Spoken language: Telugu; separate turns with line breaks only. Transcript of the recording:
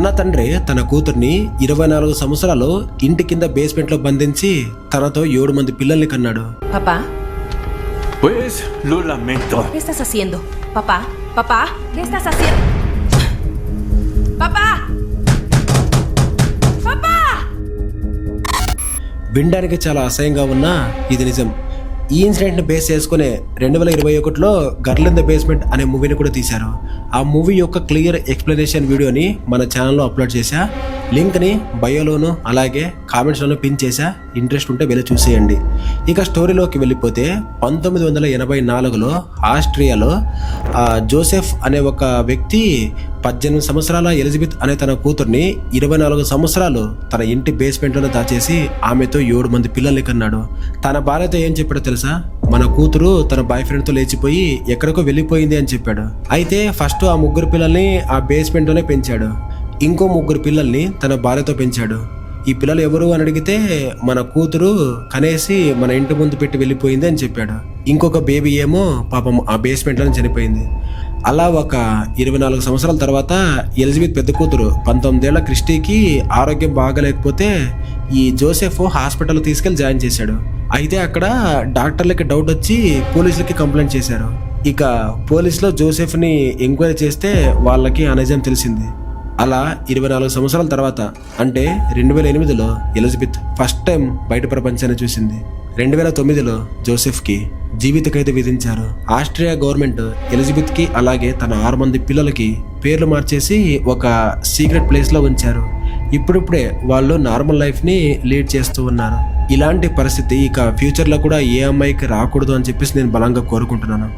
కన్న తండ్రి తన కూతుర్ని 24 సంవత్సరాలు ఇంటి కింద బేస్మెంట్ లో బంధించి తనతో 7 మంది పిల్లల్ని కన్నాడు.
Papá.
Pues lo lamento.
¿Qué estás haciendo? Papá, papá, ¿qué estás haciendo? Papá. Papá.
వినడానికి చాలా అసహ్యంగా ఉన్నా ఇది నిజం. ఈ ఇన్సిడెంట్ ని బేస్ చేసుకునే 2021లో గర్ల్ ఇన్ ద బేస్మెంట్ అనే మూవీని కూడా తీశారు. ఆ మూవీ యొక్క క్లియర్ ఎక్స్ప్లెనేషన్ వీడియోని మన ఛానల్లో అప్లోడ్ చేశా. లింక్ని బయోలోను అలాగే కామెంట్స్లోనూ పిన్ చేశా. ఇంట్రెస్ట్ ఉంటే వెళ్ళి చూసేయండి. ఇక స్టోరీలోకి వెళ్ళిపోతే 1984లో ఆస్ట్రియాలో జోసెఫ్ అనే ఒక వ్యక్తి 18 సంవత్సరాల ఎలిజబెత్ అనే తన కూతుర్ని 24 సంవత్సరాలు తన ఇంటి బేస్మెంట్లోనే దాచేసి ఆమెతో 7 మంది పిల్లల్ని కన్నాడు. తన భార్యతో ఏం చెప్పాడో తెలుసా? మన కూతురు తన బాయ్ ఫ్రెండ్తో లేచిపోయి ఎక్కడికో వెళ్ళిపోయింది అని చెప్పాడు. అయితే ఫస్ట్ ఆ 3 పిల్లల్ని ఆ బేస్మెంట్లోనే పెంచాడు. ఇంకో 3 పిల్లల్ని తన భార్యతో పెంచాడు. ఈ పిల్లలు ఎవరు అని అడిగితే మన కూతురు కనేసి మన ఇంటి ముందు పెట్టి వెళ్ళిపోయింది అని చెప్పాడు. ఇంకొక బేబీ ఏమో పాపం ఆ బేస్మెంట్లోనే చనిపోయింది. అలా ఒక 24 సంవత్సరాల తర్వాత ఎలిజబెత్ పెద్ద కూతురు 19 ఏళ్ల క్రిస్టీకి ఆరోగ్యం బాగాలేకపోతే ఈ జోసెఫ్ హాస్పిటల్ తీసుకెళ్లి జాయిన్ చేశాడు. అయితే అక్కడ డాక్టర్లకి డౌట్ వచ్చి పోలీసులకి కంప్లైంట్ చేశారు. ఇక పోలీసులో జోసెఫ్ని ఎంక్వైరీ చేస్తే వాళ్ళకి ఆ నిజం తెలిసింది. అలా 24 సంవత్సరాల తర్వాత అంటే 2008లో ఎలిజబెత్ ఫస్ట్ టైం బయట ప్రపంచాన్ని చూసింది. 2009లో జోసెఫ్కి జీవిత ఖైదు విధించారు. ఆస్ట్రియా గవర్నమెంట్ ఎలిజబెత్కి అలాగే తన 6 మంది పిల్లలకి పేర్లు మార్చేసి ఒక సీక్రెట్ ప్లేస్లో ఉంచారు. ఇప్పుడిప్పుడే వాళ్ళు నార్మల్ లైఫ్ని లీడ్ చేస్తూ ఉన్నారు. ఇలాంటి పరిస్థితి ఇక ఫ్యూచర్లో కూడా ఏ అమ్మాయికి రాకూడదు అని చెప్పేసి నేను బలంగా కోరుకుంటున్నాను.